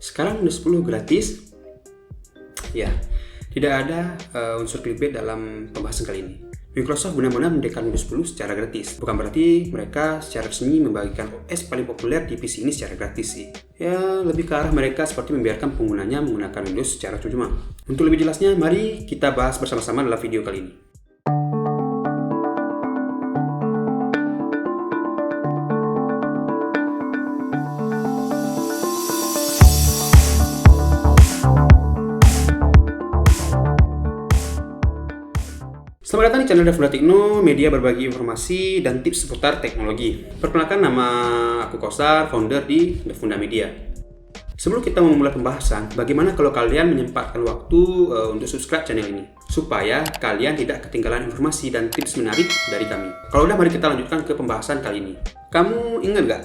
Sekarang Windows 10 gratis? Ya, tidak ada unsur clickbait dalam pembahasan kali ini. Microsoft benar-benar mendirikan Windows 10 secara gratis. Bukan berarti mereka secara resmi membagikan OS paling populer di PC ini secara gratis sih. Ya, lebih ke arah mereka seperti membiarkan penggunanya menggunakan Windows secara cuma-cuma. Untuk lebih jelasnya, mari kita bahas bersama-sama dalam video kali ini. Selamat datang di channel Devunda Tekno, media berbagi informasi dan tips seputar teknologi. Perkenalkan, nama aku Kosar, founder di Devunda Media. Sebelum kita memulai pembahasan, bagaimana kalau kalian menyempatkan waktu untuk subscribe channel ini, supaya kalian tidak ketinggalan informasi dan tips menarik dari kami. Kalau udah, mari kita lanjutkan ke pembahasan kali ini. Kamu ingat gak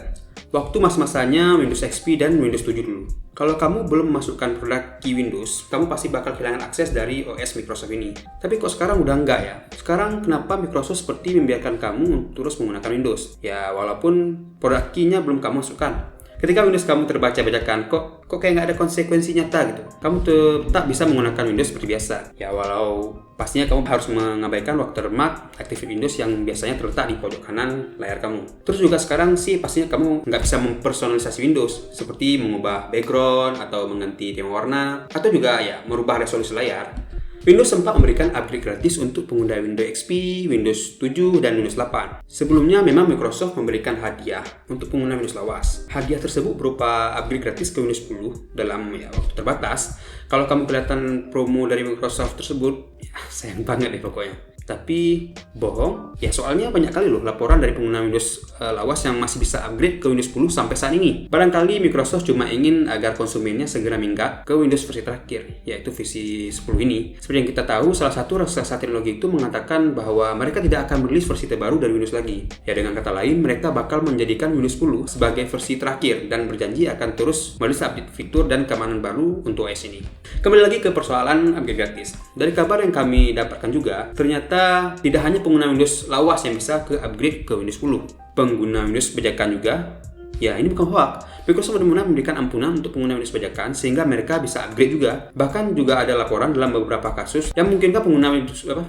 waktu masa-masanya Windows XP dan Windows 7 dulu? Kalau kamu belum memasukkan produk key Windows, kamu pasti bakal kehilangan akses dari OS Microsoft ini. Tapi kok sekarang udah enggak ya? Sekarang kenapa Microsoft seperti membiarkan kamu terus menggunakan Windows? Ya, walaupun produk key-nya belum kamu masukkan. Ketika Windows kamu terbaca bajakan, kok kayak nggak ada konsekuensi nyata gitu. Kamu tetap bisa menggunakan Windows seperti biasa. Ya, walau pastinya kamu harus mengabaikan watermark aktif Windows yang biasanya terletak di pojok kanan layar kamu. Terus juga sekarang sih pastinya kamu nggak bisa mempersonalisasi Windows, seperti mengubah background atau mengganti tema warna, atau juga ya merubah resolusi layar. Windows sempat memberikan upgrade gratis untuk pengguna Windows XP, Windows 7, dan Windows 8. Sebelumnya memang Microsoft memberikan hadiah untuk pengguna Windows lawas. Hadiah tersebut berupa upgrade gratis ke Windows 10 dalam waktu terbatas. Kalau kamu kelihatan promo dari Microsoft tersebut, ya sayang banget deh pokoknya. Tapi bohong, ya soalnya banyak kali loh laporan dari pengguna Windows lawas yang masih bisa upgrade ke Windows 10 sampai saat ini. Barangkali Microsoft cuma ingin agar konsumennya segera minggat ke Windows versi terakhir, yaitu versi 10 ini. Seperti yang kita tahu, salah satu raksasa teknologi itu mengatakan bahwa mereka tidak akan merilis versi terbaru dari Windows lagi. Ya, dengan kata lain, mereka bakal menjadikan Windows 10 sebagai versi terakhir dan berjanji akan terus merilis update fitur dan keamanan baru untuk OS ini. Kembali lagi ke persoalan upgrade gratis. Dari kabar yang kami dapatkan juga, ternyata tidak hanya pengguna Windows lawas yang bisa ke upgrade ke Windows 10. Pengguna Windows bajakan juga. Ya, ini bukan hoax. Microsoft benar-benar memberikan ampunan untuk pengguna Windows bajakan sehingga mereka bisa upgrade juga. Bahkan juga ada laporan dalam beberapa kasus yang memungkinkan pengguna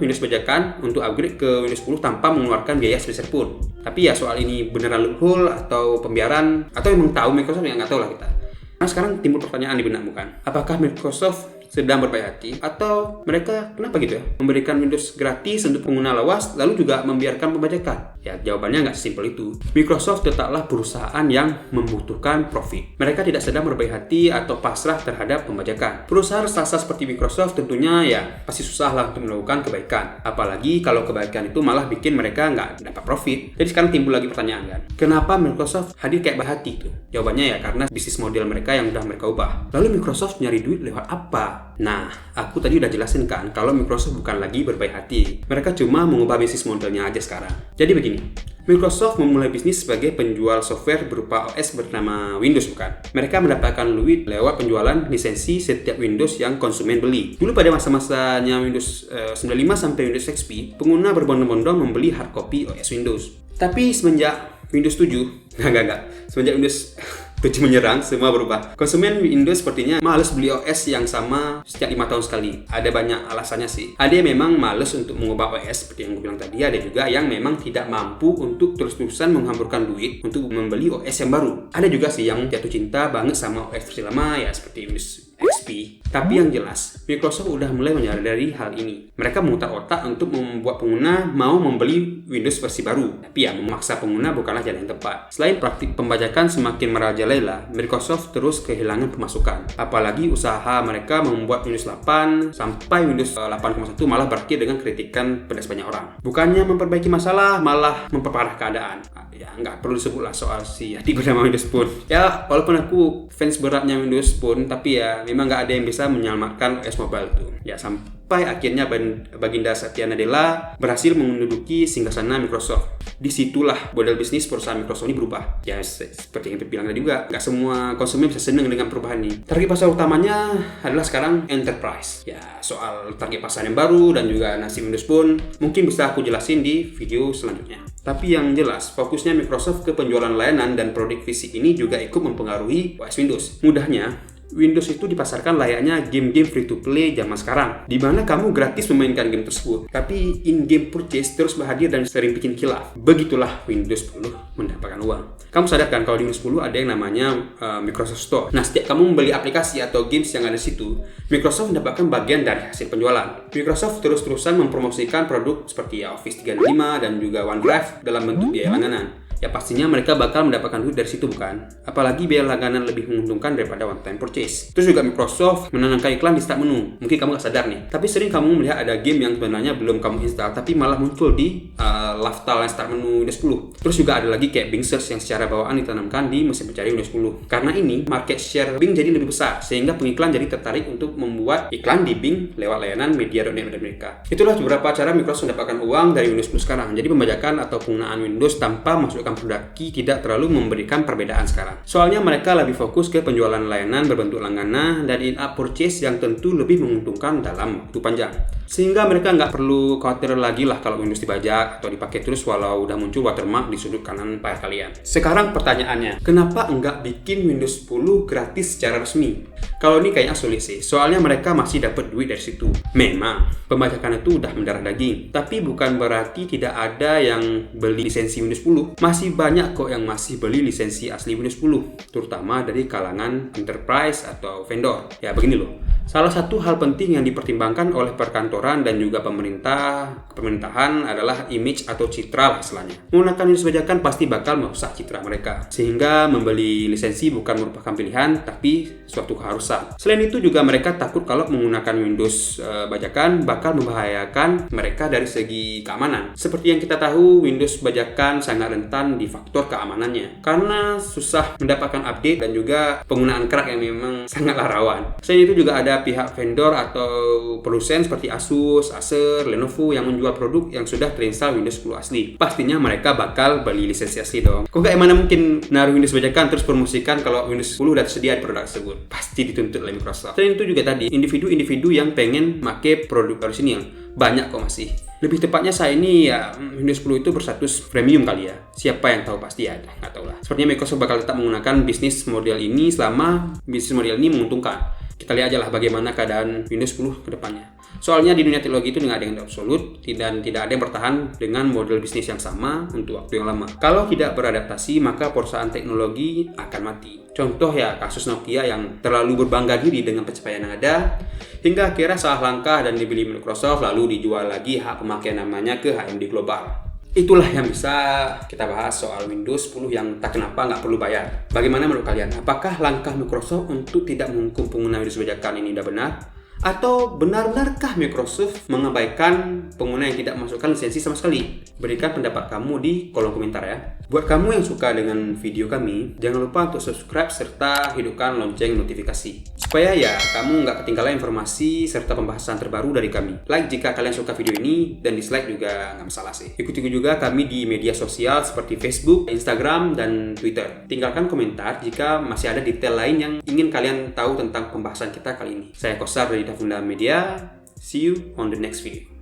Windows bajakan untuk upgrade ke Windows 10 tanpa mengeluarkan biaya sebesar pun. Tapi ya soal ini beneran loophole atau pembiaran atau emang tahu Microsoft, ya nggak tahu lah kita. Nah, sekarang timbul pertanyaan di benak bukan? Apakah Microsoft sedang berbaik hati atau mereka kenapa gitu ya memberikan Windows gratis untuk pengguna lawas lalu juga membiarkan pembajakan? Ya, jawabannya nggak sesimpel itu. Microsoft tetaplah perusahaan yang membutuhkan profit. Mereka tidak sedang berbaik hati atau pasrah terhadap pembajakan. Perusahaan raksasa seperti Microsoft tentunya ya pasti susah lah untuk melakukan kebaikan. Apalagi kalau kebaikan itu malah bikin mereka nggak dapat profit. Jadi sekarang timbul lagi pertanyaan kan, kenapa Microsoft hadir kayak berhati itu? Jawabannya ya karena bisnis model mereka yang udah mereka ubah. Lalu Microsoft nyari duit lewat apa? Nah, aku tadi udah jelasin kan kalau Microsoft bukan lagi berbaik hati. Mereka cuma mengubah bisnis modelnya aja sekarang. Jadi begini, Microsoft memulai bisnis sebagai penjual software berupa OS bernama Windows bukan? Mereka mendapatkan duit lewat penjualan lisensi setiap Windows yang konsumen beli. Dulu pada masa-masanya Windows 95 sampai Windows XP, pengguna berbondong-bondong membeli hard copy OS Windows. Tapi semenjak Windows 7, semenjak Windows 7 menyerang, semua berubah. Konsumen Windows sepertinya males beli OS yang sama setiap 5 tahun sekali. Ada banyak alasannya sih. Ada yang memang males untuk mengubah OS seperti yang gue bilang tadi. Ada juga yang memang tidak mampu untuk terus-terusan menghamburkan duit untuk membeli OS yang baru. Ada juga sih yang jatuh cinta banget sama OS versi lama ya seperti Windows XP. Tapi yang jelas, Microsoft udah mulai menyadari hal ini. Mereka memutar otak untuk membuat pengguna mau membeli Windows versi baru. Tapi ya, memaksa pengguna bukanlah jalan yang tepat. Selain praktik pembajakan semakin merajalela, Microsoft terus kehilangan pemasukan. Apalagi usaha mereka membuat Windows 8 sampai Windows 8.1 malah berakhir dengan kritikan pada banyak orang. Bukannya memperbaiki masalah, malah memperparah keadaan. Ya, nggak perlu disebutlah soal si adik bernama Windows Phone. Ya, walaupun aku fans beratnya Windows Phone, tapi ya memang nggak ada yang bisa menyelamatkan OS mobile itu. Ya, sampai akhirnya Baginda Satya Nadella berhasil menduduki singgasana Microsoft. Disitulah model bisnis perusahaan Microsoft ini berubah. Ya, seperti yang bilang tadi juga, nggak semua konsumen bisa senang dengan perubahan ini. Target pasar utamanya adalah sekarang enterprise. Ya, soal target pasar yang baru dan juga nasib Windows Phone mungkin bisa aku jelasin di video selanjutnya. Tapi yang jelas, fokusnya Microsoft ke penjualan layanan dan produk fisik ini juga ikut mempengaruhi OS Windows. Mudahnya, Windows itu dipasarkan layaknya game-game free to play zaman sekarang, di mana kamu gratis memainkan game tersebut, tapi in-game purchase terus berhadir dan sering bikin kilaf. Begitulah Windows 10 mendapatkan uang. Kamu sadar kan kalau di Windows 10 ada yang namanya Microsoft Store. Nah, setiap kamu membeli aplikasi atau games yang ada di situ, Microsoft mendapatkan bagian dari hasil penjualan. Microsoft terus-terusan mempromosikan produk seperti Office 365 dan juga OneDrive dalam bentuk biaya langganan. Ya pastinya mereka bakal mendapatkan duit dari situ, bukan? Apalagi biaya langganan lebih menguntungkan daripada one time purchase. Terus juga Microsoft menanamkan iklan di start menu. Mungkin kamu gak sadar nih, tapi sering kamu melihat ada game yang sebenarnya belum kamu install tapi malah muncul di lifestyle start menu Windows 10. Terus juga ada lagi kayak Bing Search yang secara bawaan ditanamkan di mesin pencari Windows 10. Karena ini market share Bing jadi lebih besar, sehingga pengiklan jadi tertarik untuk membuat iklan di Bing lewat layanan media.net mereka. Itulah beberapa cara Microsoft mendapatkan uang dari Windows 10 sekarang. Jadi pembajakan atau penggunaan Windows tanpa masukkan produk key tidak terlalu memberikan perbedaan sekarang. Soalnya mereka lebih fokus ke penjualan layanan berbentuk langganan dan in-app purchase yang tentu lebih menguntungkan dalam waktu panjang. Sehingga mereka nggak perlu khawatir lagi lah kalau Windows dibajak atau dipakai terus walau udah muncul watermark di sudut kanan layar kalian. Sekarang pertanyaannya, kenapa nggak bikin Windows 10 gratis secara resmi? Kalau ini kayaknya sulit sih, soalnya mereka masih dapat duit dari situ. Memang, pembajakan itu udah mendarah daging, tapi bukan berarti tidak ada yang beli lisensi Windows 10. Masih banyak kok yang masih beli lisensi asli Windows 10, terutama dari kalangan enterprise atau vendor. Ya begini loh, salah satu hal penting yang dipertimbangkan oleh perkantoran dan juga pemerintahan adalah image atau citra lah istilahnya. Menggunakan Windows bajakan pasti bakal merusak citra mereka, sehingga membeli lisensi bukan merupakan pilihan, tapi suatu keharusan. Selain itu juga mereka takut kalau menggunakan Windows bajakan bakal membahayakan mereka dari segi keamanan. Seperti yang kita tahu, Windows bajakan sangat rentan di faktor keamanannya, karena susah mendapatkan update dan juga penggunaan crack yang memang sangatlah rawan. Selain itu juga ada pihak vendor atau produsen seperti Asus, Acer, Lenovo yang menjual produk yang sudah terinstall Windows 10 asli. Pastinya mereka bakal beli lisensi asli dong. Kok gak mana mungkin naruh Windows bajakan terus promosikan kalau Windows 10 udah tersedia di produk tersebut? Pasti dituntut oleh Microsoft. Selain itu juga tadi, individu-individu yang pengen make produk orisinil banyak kok masih. Lebih tepatnya saya ini ya Windows 10 itu berstatus premium kali ya. Siapa yang tahu pasti ada, nggak tahu lah. Sepertinya Microsoft bakal tetap menggunakan bisnis model ini selama bisnis model ini menguntungkan. Kita lihat aja lah bagaimana keadaan Windows 10 ke depannya. Soalnya di dunia teknologi itu nggak ada yang absolut dan tidak ada yang bertahan dengan model bisnis yang sama untuk waktu yang lama. Kalau tidak beradaptasi, maka perusahaan teknologi akan mati. Contoh ya kasus Nokia yang terlalu berbangga diri dengan pencapaian yang ada, hingga akhirnya salah langkah dan dibeli Microsoft lalu dijual lagi hak pemakaian namanya ke HMD Global. Itulah yang bisa kita bahas soal Windows 10 yang tak kenapa nggak perlu bayar. Bagaimana menurut kalian? Apakah langkah Microsoft untuk tidak menghukum pengguna Windows bajakan ini udah benar? Atau benar-benarkah Microsoft mengabaikan pengguna yang tidak memasukkan lisensi sama sekali? Berikan pendapat kamu di kolom komentar ya. Buat kamu yang suka dengan video kami, jangan lupa untuk subscribe serta hidupkan lonceng notifikasi. Supaya ya kamu nggak ketinggalan informasi serta pembahasan terbaru dari kami. Like jika kalian suka video ini, dan dislike juga nggak masalah sih. Ikuti juga kami di media sosial seperti Facebook, Instagram, dan Twitter. Tinggalkan komentar jika masih ada detail lain yang ingin kalian tahu tentang pembahasan kita kali ini. Saya Kosar dari Dafunda Media. See you on the next video.